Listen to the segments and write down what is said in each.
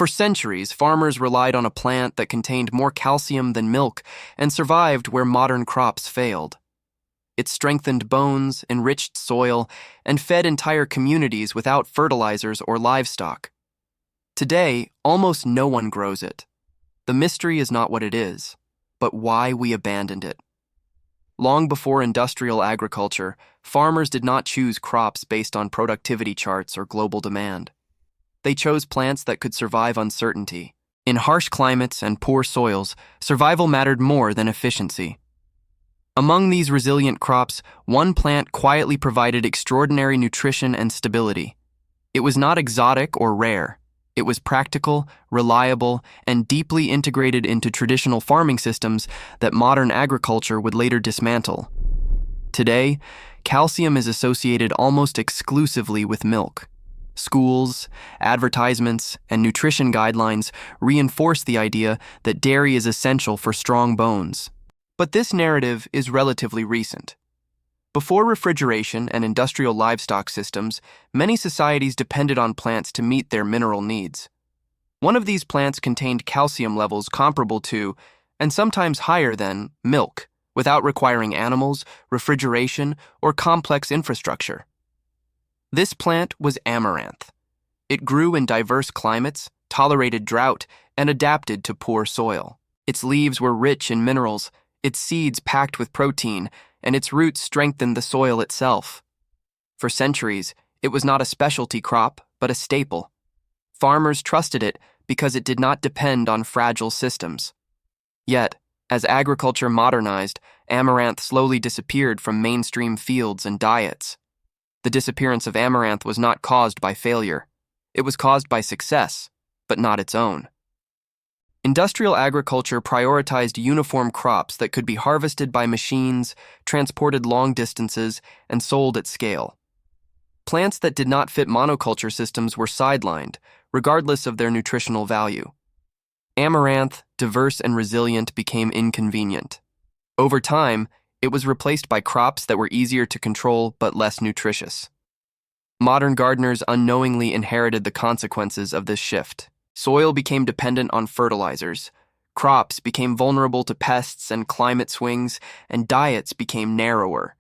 For centuries, farmers relied on a plant that contained more calcium than milk and survived where modern crops failed. It strengthened bones, enriched soil, and fed entire communities without fertilizers or livestock. Today, almost no one grows it. The mystery is not what it is, but why we abandoned it. Long before industrial agriculture, farmers did not choose crops based on productivity charts or global demand. They chose plants that could survive uncertainty. In harsh climates and poor soils, survival mattered more than efficiency. Among these resilient crops, one plant quietly provided extraordinary nutrition and stability. It was not exotic or rare. It was practical, reliable, and deeply integrated into traditional farming systems that modern agriculture would later dismantle. Today, calcium is associated almost exclusively with milk. Schools, advertisements, and nutrition guidelines reinforce the idea that dairy is essential for strong bones. But this narrative is relatively recent. Before refrigeration and industrial livestock systems, many societies depended on plants to meet their mineral needs. One of these plants contained calcium levels comparable to, and sometimes higher than, milk, without requiring animals, refrigeration, or complex infrastructure. This plant was amaranth. It grew in diverse climates, tolerated drought, and adapted to poor soil. Its leaves were rich in minerals, its seeds packed with protein, and its roots strengthened the soil itself. For centuries, it was not a specialty crop, but a staple. Farmers trusted it because it did not depend on fragile systems. Yet, as agriculture modernized, amaranth slowly disappeared from mainstream fields and diets. The disappearance of amaranth was not caused by failure. It was caused by success, but not its own. Industrial agriculture prioritized uniform crops that could be harvested by machines, transported long distances, and sold at scale. Plants that did not fit monoculture systems were sidelined, regardless of their nutritional value. Amaranth, diverse and resilient, became inconvenient. Over time, it was replaced by crops that were easier to control but less nutritious. Modern gardeners unknowingly inherited the consequences of this shift. Soil became dependent on fertilizers, crops became vulnerable to pests and climate swings, and diets became narrower.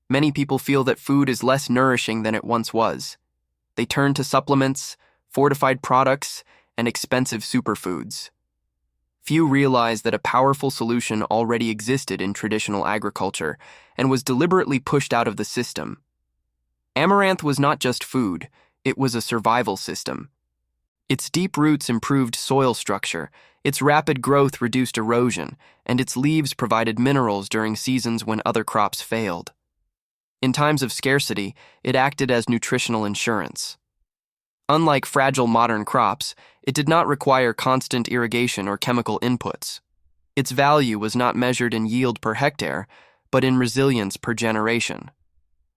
Many people feel that food is less nourishing than it once was. They turn to supplements, fortified products, and expensive superfoods. Few realize that a powerful solution already existed in traditional agriculture and was deliberately pushed out of the system. Amaranth was not just food, it was a survival system. Its deep roots improved soil structure, its rapid growth reduced erosion, and its leaves provided minerals during seasons when other crops failed. In times of scarcity, it acted as nutritional insurance. Unlike fragile modern crops, it did not require constant irrigation or chemical inputs. Its value was not measured in yield per hectare, but in resilience per generation.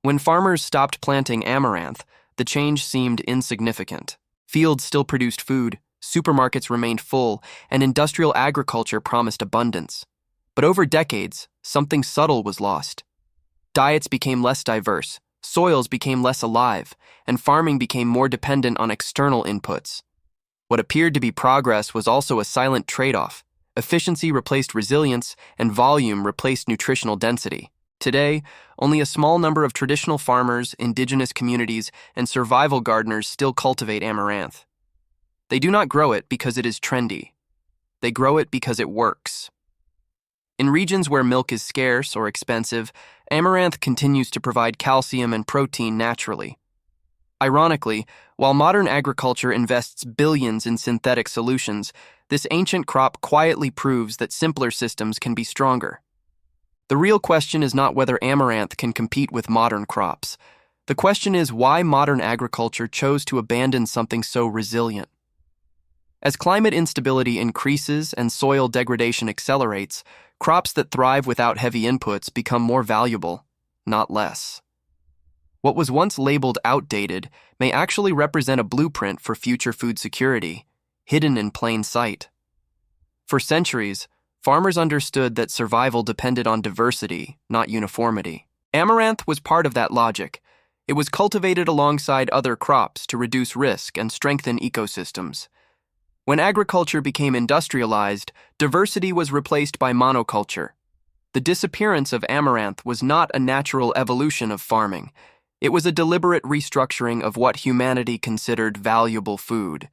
When farmers stopped planting amaranth, the change seemed insignificant. Fields still produced food, supermarkets remained full, and industrial agriculture promised abundance. But over decades, something subtle was lost. Diets became less diverse, soils became less alive, and farming became more dependent on external inputs. What appeared to be progress was also a silent trade-off. Efficiency replaced resilience, and volume replaced nutritional density. Today, only a small number of traditional farmers, indigenous communities, and survival gardeners still cultivate amaranth. They do not grow it because it is trendy. They grow it because it works. In regions where milk is scarce or expensive, amaranth continues to provide calcium and protein naturally. Ironically, while modern agriculture invests billions in synthetic solutions, this ancient crop quietly proves that simpler systems can be stronger. The real question is not whether amaranth can compete with modern crops. The question is why modern agriculture chose to abandon something so resilient. As climate instability increases and soil degradation accelerates, crops that thrive without heavy inputs become more valuable, not less. What was once labeled outdated may actually represent a blueprint for future food security, hidden in plain sight. For centuries, farmers understood that survival depended on diversity, not uniformity. Amaranth was part of that logic. It was cultivated alongside other crops to reduce risk and strengthen ecosystems. When agriculture became industrialized, diversity was replaced by monoculture. The disappearance of amaranth was not a natural evolution of farming. It was a deliberate restructuring of what humanity considered valuable food.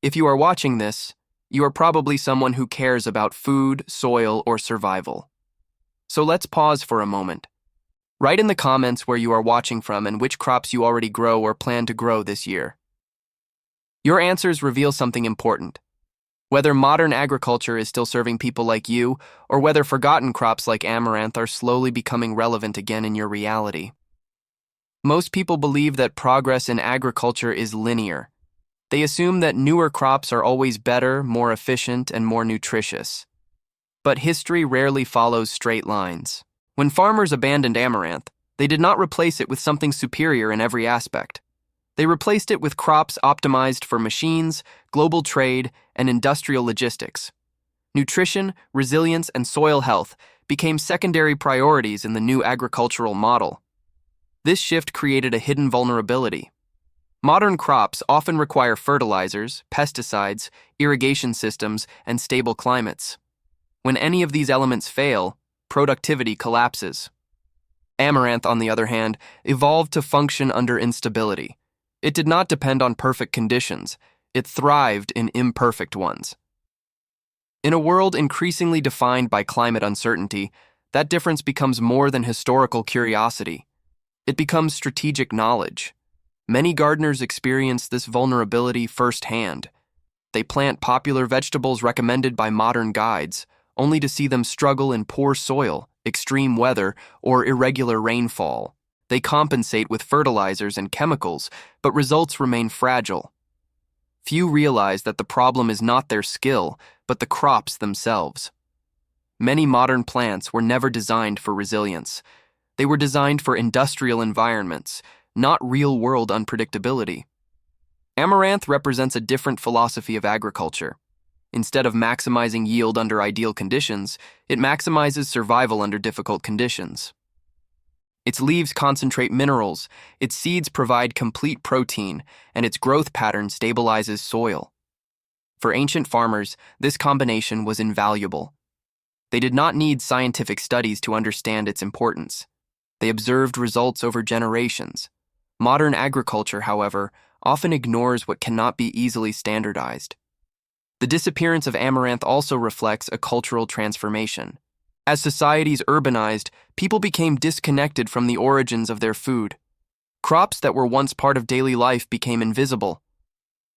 If you are watching this, you are probably someone who cares about food, soil, or survival. So let's pause for a moment. Write in the comments where you are watching from and which crops you already grow or plan to grow this year. Your answers reveal something important. Whether modern agriculture is still serving people like you, or whether forgotten crops like amaranth are slowly becoming relevant again in your reality. Most people believe that progress in agriculture is linear. They assume that newer crops are always better, more efficient, and more nutritious. But history rarely follows straight lines. When farmers abandoned amaranth, they did not replace it with something superior in every aspect. They replaced it with crops optimized for machines, global trade, and industrial logistics. Nutrition, resilience, and soil health became secondary priorities in the new agricultural model. This shift created a hidden vulnerability. Modern crops often require fertilizers, pesticides, irrigation systems, and stable climates. When any of these elements fail, productivity collapses. Amaranth, on the other hand, evolved to function under instability. It did not depend on perfect conditions. It thrived in imperfect ones. In a world increasingly defined by climate uncertainty, that difference becomes more than historical curiosity. It becomes strategic knowledge. Many gardeners experience this vulnerability firsthand. They plant popular vegetables recommended by modern guides, only to see them struggle in poor soil, extreme weather, or irregular rainfall. They compensate with fertilizers and chemicals, but results remain fragile. Few realize that the problem is not their skill, but the crops themselves. Many modern plants were never designed for resilience. They were designed for industrial environments, not real-world unpredictability. Amaranth represents a different philosophy of agriculture. Instead of maximizing yield under ideal conditions, it maximizes survival under difficult conditions. Its leaves concentrate minerals, its seeds provide complete protein, and its growth pattern stabilizes soil. For ancient farmers, this combination was invaluable. They did not need scientific studies to understand its importance. They observed results over generations. Modern agriculture, however, often ignores what cannot be easily standardized. The disappearance of amaranth also reflects a cultural transformation. As societies urbanized, people became disconnected from the origins of their food. Crops that were once part of daily life became invisible.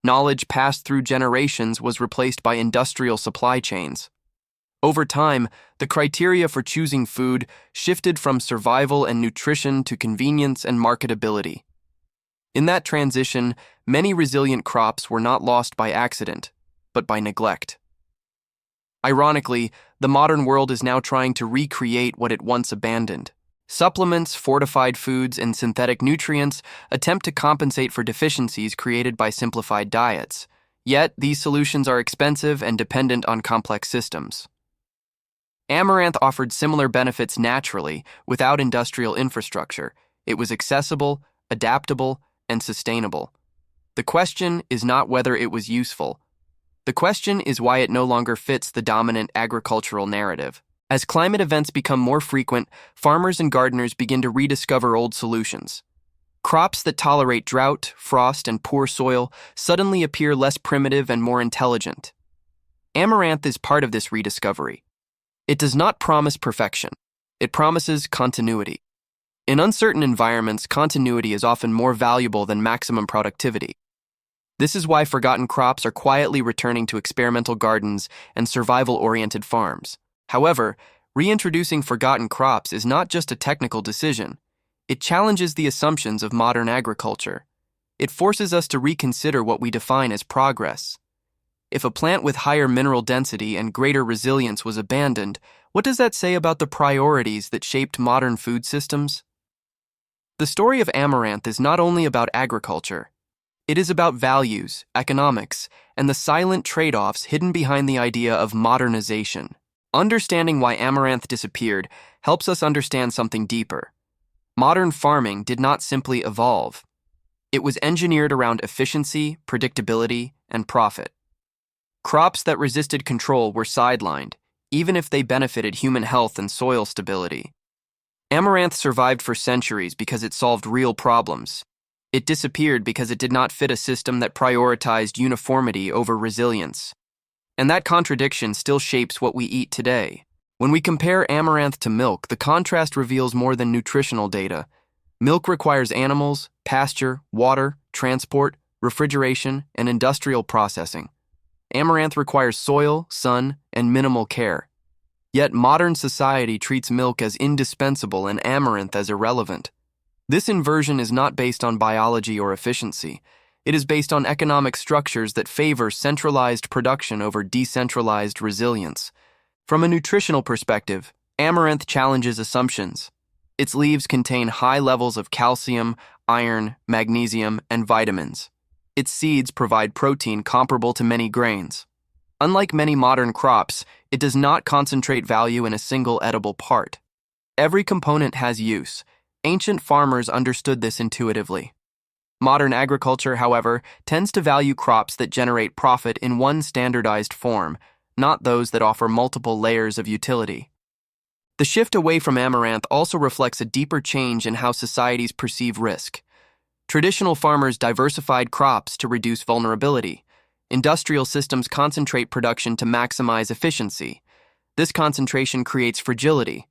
Knowledge passed through generations was replaced by industrial supply chains. Over time, the criteria for choosing food shifted from survival and nutrition to convenience and marketability. In that transition, many resilient crops were not lost by accident, but by neglect. Ironically, the modern world is now trying to recreate what it once abandoned. Supplements, fortified foods, and synthetic nutrients attempt to compensate for deficiencies created by simplified diets. Yet, these solutions are expensive and dependent on complex systems. Amaranth offered similar benefits naturally, without industrial infrastructure. It was accessible, adaptable, and sustainable. The question is not whether it was useful. The question is why it no longer fits the dominant agricultural narrative. As climate events become more frequent, farmers and gardeners begin to rediscover old solutions. Crops that tolerate drought, frost, and poor soil suddenly appear less primitive and more intelligent. Amaranth is part of this rediscovery. It does not promise perfection. It promises continuity. In uncertain environments, continuity is often more valuable than maximum productivity. This is why forgotten crops are quietly returning to experimental gardens and survival-oriented farms. However, reintroducing forgotten crops is not just a technical decision. It challenges the assumptions of modern agriculture. It forces us to reconsider what we define as progress. If a plant with higher mineral density and greater resilience was abandoned, what does that say about the priorities that shaped modern food systems? The story of amaranth is not only about agriculture. It is about values, economics, and the silent trade-offs hidden behind the idea of modernization. Understanding why amaranth disappeared helps us understand something deeper. Modern farming did not simply evolve. It was engineered around efficiency, predictability, and profit. Crops that resisted control were sidelined, even if they benefited human health and soil stability. Amaranth survived for centuries because it solved real problems. It disappeared because it did not fit a system that prioritized uniformity over resilience. And that contradiction still shapes what we eat today. When we compare amaranth to milk, the contrast reveals more than nutritional data. Milk requires animals, pasture, water, transport, refrigeration, and industrial processing. Amaranth requires soil, sun, and minimal care. Yet modern society treats milk as indispensable and amaranth as irrelevant. This inversion is not based on biology or efficiency. It is based on economic structures that favor centralized production over decentralized resilience. From a nutritional perspective, amaranth challenges assumptions. Its leaves contain high levels of calcium, iron, magnesium, and vitamins. Its seeds provide protein comparable to many grains. Unlike many modern crops, it does not concentrate value in a single edible part. Every component has use. Ancient farmers understood this intuitively. Modern agriculture, however, tends to value crops that generate profit in one standardized form, not those that offer multiple layers of utility. The shift away from amaranth also reflects a deeper change in how societies perceive risk. Traditional farmers diversified crops to reduce vulnerability. Industrial systems concentrate production to maximize efficiency. This concentration creates fragility.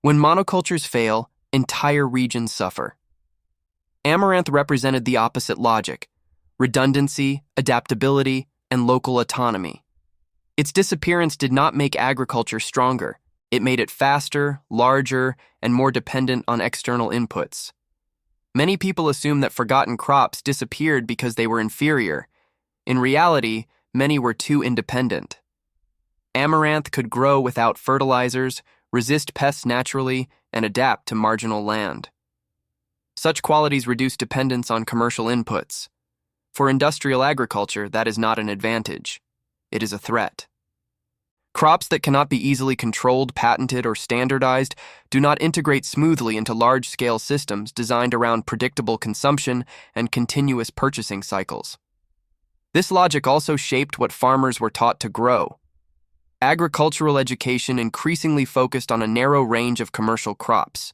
When monocultures fail, entire regions suffer. Amaranth represented the opposite logic: redundancy, adaptability, and local autonomy. Its disappearance did not make agriculture stronger. It made it faster, larger, and more dependent on external inputs. Many people assume that forgotten crops disappeared because they were inferior. In reality, many were too independent. Amaranth could grow without fertilizers, resist pests naturally, and adapt to marginal land. Such qualities reduce dependence on commercial inputs. For industrial agriculture, that is not an advantage. It is a threat. Crops that cannot be easily controlled, patented, or standardized do not integrate smoothly into large-scale systems designed around predictable consumption and continuous purchasing cycles. This logic also shaped what farmers were taught to grow. Agricultural education increasingly focused on a narrow range of commercial crops.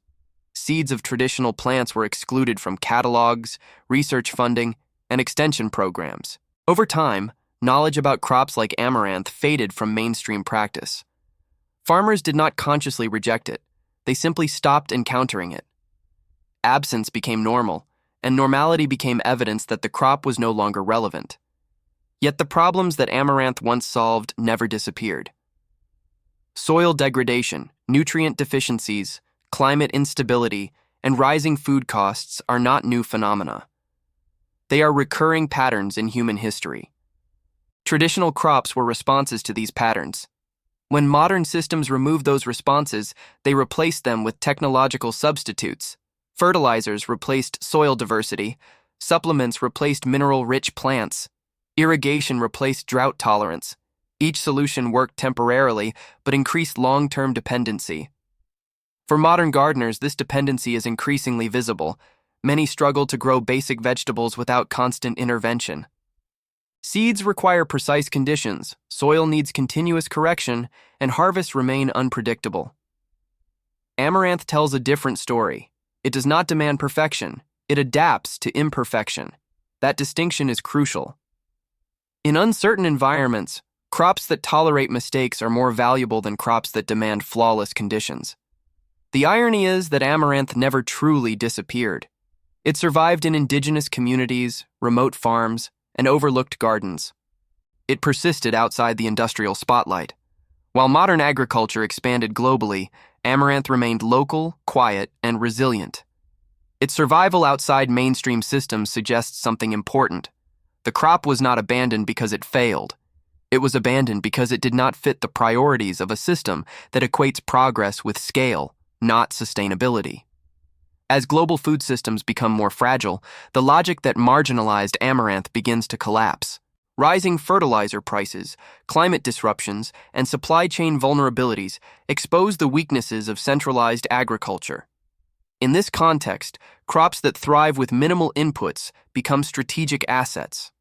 Seeds of traditional plants were excluded from catalogs, research funding, and extension programs. Over time, knowledge about crops like amaranth faded from mainstream practice. Farmers did not consciously reject it. They simply stopped encountering it. Absence became normal, and normality became evidence that the crop was no longer relevant. Yet the problems that amaranth once solved never disappeared. Soil degradation, nutrient deficiencies, climate instability, and rising food costs are not new phenomena. They are recurring patterns in human history. Traditional crops were responses to these patterns. When modern systems removed those responses, they replaced them with technological substitutes. Fertilizers replaced soil diversity, supplements replaced mineral-rich plants, irrigation replaced drought tolerance. Each solution worked temporarily, but increased long-term dependency. For modern gardeners, this dependency is increasingly visible. Many struggle to grow basic vegetables without constant intervention. Seeds require precise conditions, soil needs continuous correction, and harvests remain unpredictable. Amaranth tells a different story. It does not demand perfection. It adapts to imperfection. That distinction is crucial. In uncertain environments, crops that tolerate mistakes are more valuable than crops that demand flawless conditions. The irony is that amaranth never truly disappeared. It survived in indigenous communities, remote farms, and overlooked gardens. It persisted outside the industrial spotlight. While modern agriculture expanded globally, amaranth remained local, quiet, and resilient. Its survival outside mainstream systems suggests something important. The crop was not abandoned because it failed. It was abandoned because it did not fit the priorities of a system that equates progress with scale, not sustainability. As global food systems become more fragile, the logic that marginalized amaranth begins to collapse. Rising fertilizer prices, climate disruptions, and supply chain vulnerabilities expose the weaknesses of centralized agriculture. In this context, crops that thrive with minimal inputs become strategic assets.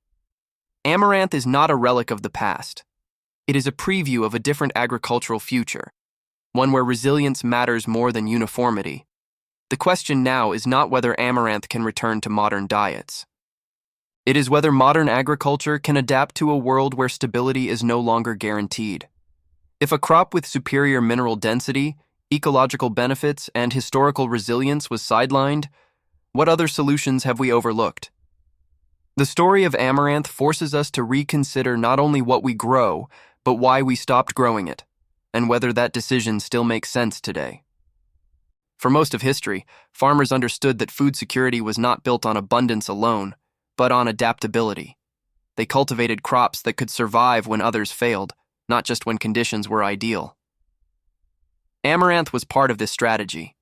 Amaranth is not a relic of the past. It is a preview of a different agricultural future, one where resilience matters more than uniformity. The question now is not whether amaranth can return to modern diets. It is whether modern agriculture can adapt to a world where stability is no longer guaranteed. If a crop with superior mineral density, ecological benefits, and historical resilience was sidelined, what other solutions have we overlooked? The story of amaranth forces us to reconsider not only what we grow, but why we stopped growing it, and whether that decision still makes sense today. For most of history, farmers understood that food security was not built on abundance alone, but on adaptability. They cultivated crops that could survive when others failed, not just when conditions were ideal. Amaranth was part of this strategy.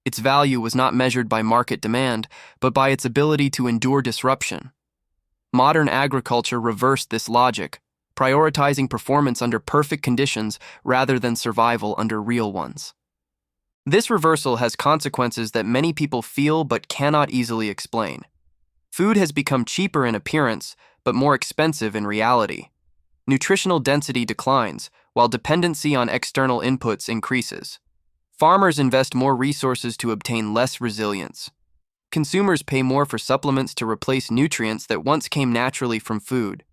Its value was not measured by market demand, but by its ability to endure disruption. Modern agriculture reversed this logic, prioritizing performance under perfect conditions rather than survival under real ones. This reversal has consequences that many people feel but cannot easily explain. Food has become cheaper in appearance, but more expensive in reality. Nutritional density declines, while dependency on external inputs increases. Farmers invest more resources to obtain less resilience. Consumers pay more for supplements to replace nutrients that once came naturally from food.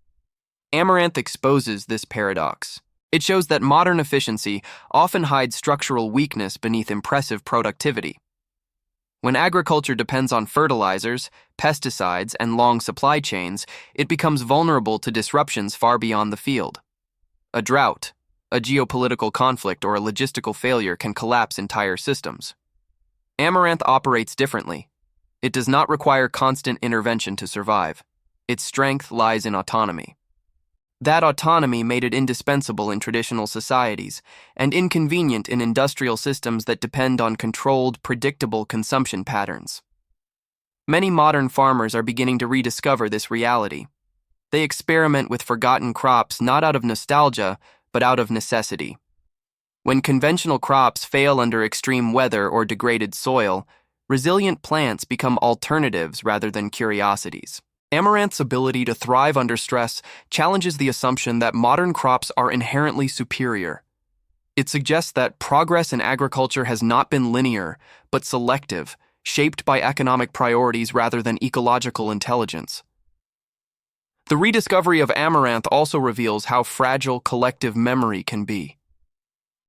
Amaranth exposes this paradox. It shows that modern efficiency often hides structural weakness beneath impressive productivity. When agriculture depends on fertilizers, pesticides, and long supply chains, it becomes vulnerable to disruptions far beyond the field. A drought, a geopolitical conflict, or a logistical failure can collapse entire systems. Amaranth operates differently. It does not require constant intervention to survive. Its strength lies in autonomy. That autonomy made it indispensable in traditional societies and inconvenient in industrial systems that depend on controlled, predictable consumption patterns. Many modern farmers are beginning to rediscover this reality. They experiment with forgotten crops not out of nostalgia, but out of necessity. When conventional crops fail under extreme weather or degraded soil, resilient plants become alternatives rather than curiosities. Amaranth's ability to thrive under stress challenges the assumption that modern crops are inherently superior. It suggests that progress in agriculture has not been linear, but selective, shaped by economic priorities rather than ecological intelligence. The rediscovery of amaranth also reveals how fragile collective memory can be.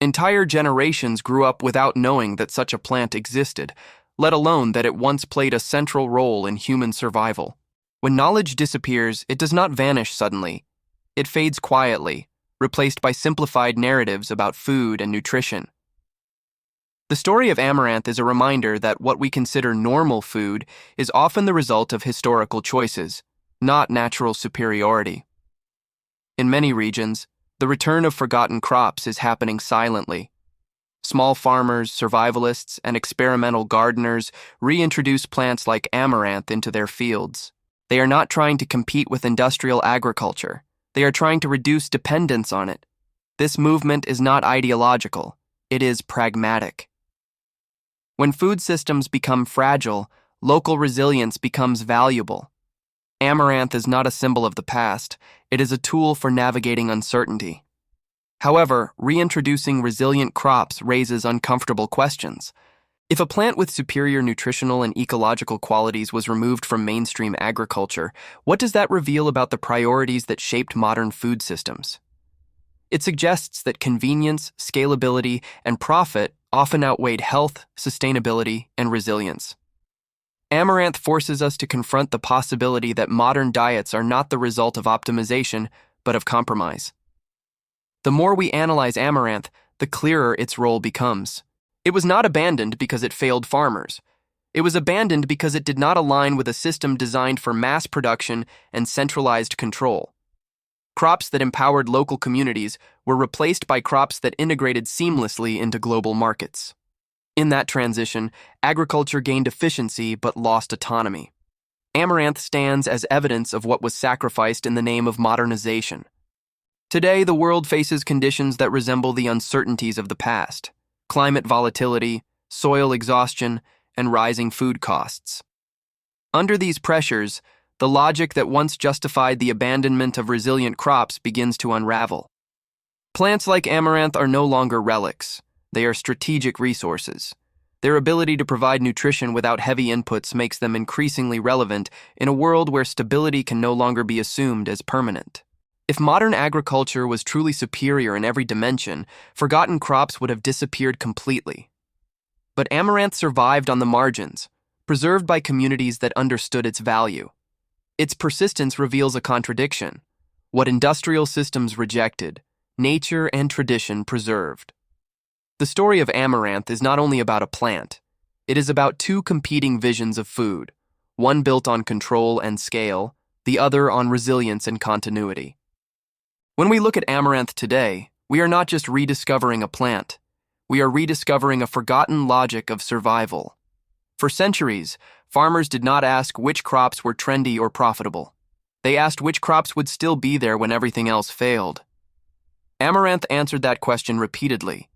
Entire generations grew up without knowing that such a plant existed, let alone that it once played a central role in human survival. When knowledge disappears, it does not vanish suddenly. It fades quietly, replaced by simplified narratives about food and nutrition. The story of amaranth is a reminder that what we consider normal food is often the result of historical choices, not natural superiority. In many regions, the return of forgotten crops is happening silently. Small farmers, survivalists, and experimental gardeners reintroduce plants like amaranth into their fields. They are not trying to compete with industrial agriculture. They are trying to reduce dependence on it. This movement is not ideological. It is pragmatic. When food systems become fragile, local resilience becomes valuable. Amaranth is not a symbol of the past. It is a tool for navigating uncertainty. However, reintroducing resilient crops raises uncomfortable questions. If a plant with superior nutritional and ecological qualities was removed from mainstream agriculture, what does that reveal about the priorities that shaped modern food systems? It suggests that convenience, scalability, and profit often outweighed health, sustainability, and resilience. Amaranth forces us to confront the possibility that modern diets are not the result of optimization, but of compromise. The more we analyze amaranth, the clearer its role becomes. It was not abandoned because it failed farmers. It was abandoned because it did not align with a system designed for mass production and centralized control. Crops that empowered local communities were replaced by crops that integrated seamlessly into global markets. In that transition, agriculture gained efficiency but lost autonomy. Amaranth stands as evidence of what was sacrificed in the name of modernization. Today, the world faces conditions that resemble the uncertainties of the past: climate volatility, soil exhaustion, and rising food costs. Under these pressures, the logic that once justified the abandonment of resilient crops begins to unravel. Plants like amaranth are no longer relics. They are strategic resources. Their ability to provide nutrition without heavy inputs makes them increasingly relevant in a world where stability can no longer be assumed as permanent. If modern agriculture was truly superior in every dimension, forgotten crops would have disappeared completely. But amaranth survived on the margins, preserved by communities that understood its value. Its persistence reveals a contradiction. What industrial systems rejected, nature and tradition preserved. The story of amaranth is not only about a plant. It is about two competing visions of food, one built on control and scale, the other on resilience and continuity. When we look at amaranth today, we are not just rediscovering a plant. We are rediscovering a forgotten logic of survival. For centuries, farmers did not ask which crops were trendy or profitable. They asked which crops would still be there when everything else failed. Amaranth answered that question repeatedly.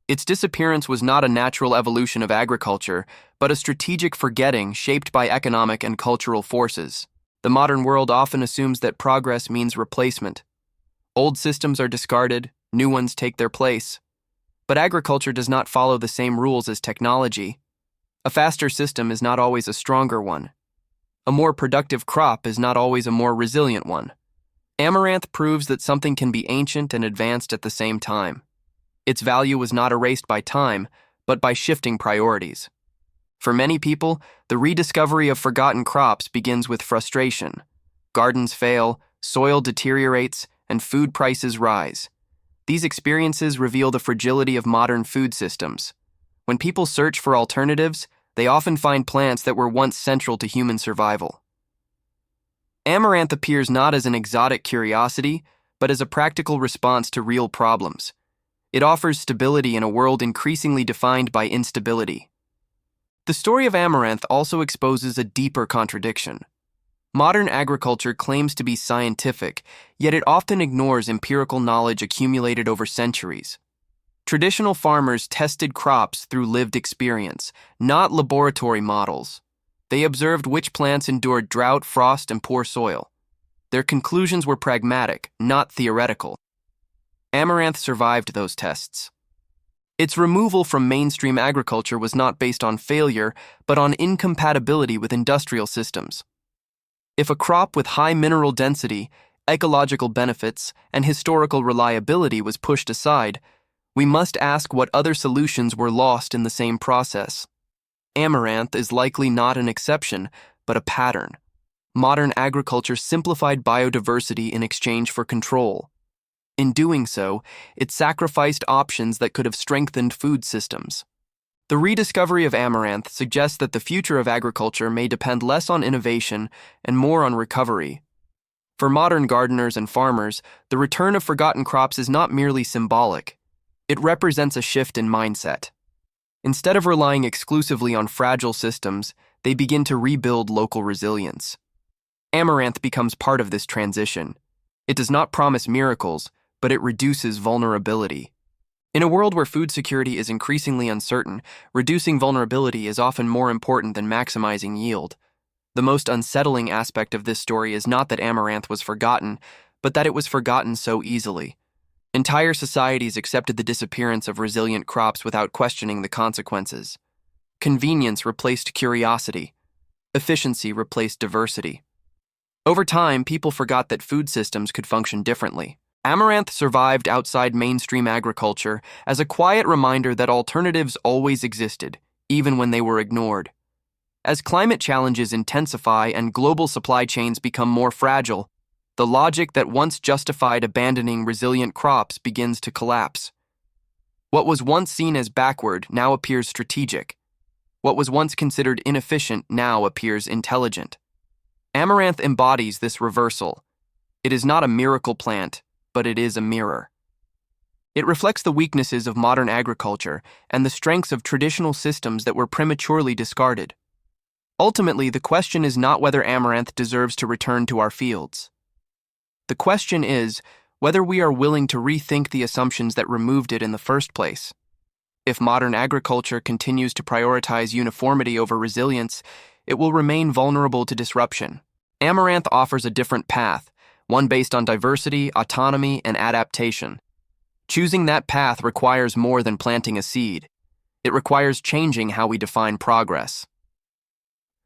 Its disappearance was not a natural evolution of agriculture, but a strategic forgetting shaped by economic and cultural forces. The modern world often assumes that progress means replacement. Old systems are discarded, new ones take their place. But agriculture does not follow the same rules as technology. A faster system is not always a stronger one. A more productive crop is not always a more resilient one. Amaranth proves that something can be ancient and advanced at the same time. Its value was not erased by time, but by shifting priorities. For many people, the rediscovery of forgotten crops begins with frustration. Gardens fail, soil deteriorates, and food prices rise. These experiences reveal the fragility of modern food systems. When people search for alternatives, they often find plants that were once central to human survival. Amaranth appears not as an exotic curiosity, but as a practical response to real problems. It offers stability in a world increasingly defined by instability. The story of amaranth also exposes a deeper contradiction. Modern agriculture claims to be scientific, yet it often ignores empirical knowledge accumulated over centuries. Traditional farmers tested crops through lived experience, not laboratory models. They observed which plants endured drought, frost, and poor soil. Their conclusions were pragmatic, not theoretical. Amaranth survived those tests. Its removal from mainstream agriculture was not based on failure, but on incompatibility with industrial systems. If a crop with high mineral density, ecological benefits, and historical reliability was pushed aside, we must ask what other solutions were lost in the same process. Amaranth is likely not an exception, but a pattern. Modern agriculture simplified biodiversity in exchange for control. In doing so, it sacrificed options that could have strengthened food systems. The rediscovery of amaranth suggests that the future of agriculture may depend less on innovation and more on recovery. For modern gardeners and farmers, the return of forgotten crops is not merely symbolic. It represents a shift in mindset. Instead of relying exclusively on fragile systems, they begin to rebuild local resilience. Amaranth becomes part of this transition. It does not promise miracles, but it reduces vulnerability. In a world where food security is increasingly uncertain, reducing vulnerability is often more important than maximizing yield. The most unsettling aspect of this story is not that amaranth was forgotten, but that it was forgotten so easily. Entire societies accepted the disappearance of resilient crops without questioning the consequences. Convenience replaced curiosity. Efficiency replaced diversity. Over time, people forgot that food systems could function differently. Amaranth survived outside mainstream agriculture as a quiet reminder that alternatives always existed, even when they were ignored. As climate challenges intensify and global supply chains become more fragile, the logic that once justified abandoning resilient crops begins to collapse. What was once seen as backward now appears strategic. What was once considered inefficient now appears intelligent. Amaranth embodies this reversal. It is not a miracle plant, but it is a mirror. It reflects the weaknesses of modern agriculture and the strengths of traditional systems that were prematurely discarded. Ultimately, the question is not whether amaranth deserves to return to our fields. The question is whether we are willing to rethink the assumptions that removed it in the first place. If modern agriculture continues to prioritize uniformity over resilience, it will remain vulnerable to disruption. Amaranth offers a different path, one based on diversity, autonomy, and adaptation. Choosing that path requires more than planting a seed. It requires changing how we define progress.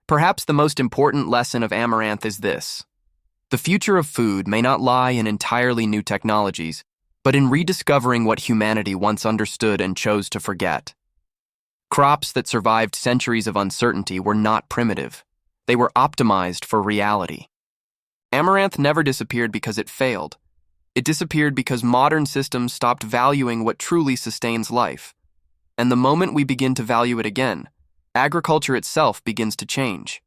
Perhaps the most important lesson of Amaranth is this: the future of food may not lie in entirely new technologies, but in rediscovering what humanity once understood and chose to forget. Crops that survived centuries of uncertainty were not primitive. They were optimized for reality. Amaranth never disappeared because it failed. It disappeared because modern systems stopped valuing what truly sustains life. And the moment we begin to value it again, agriculture itself begins to change.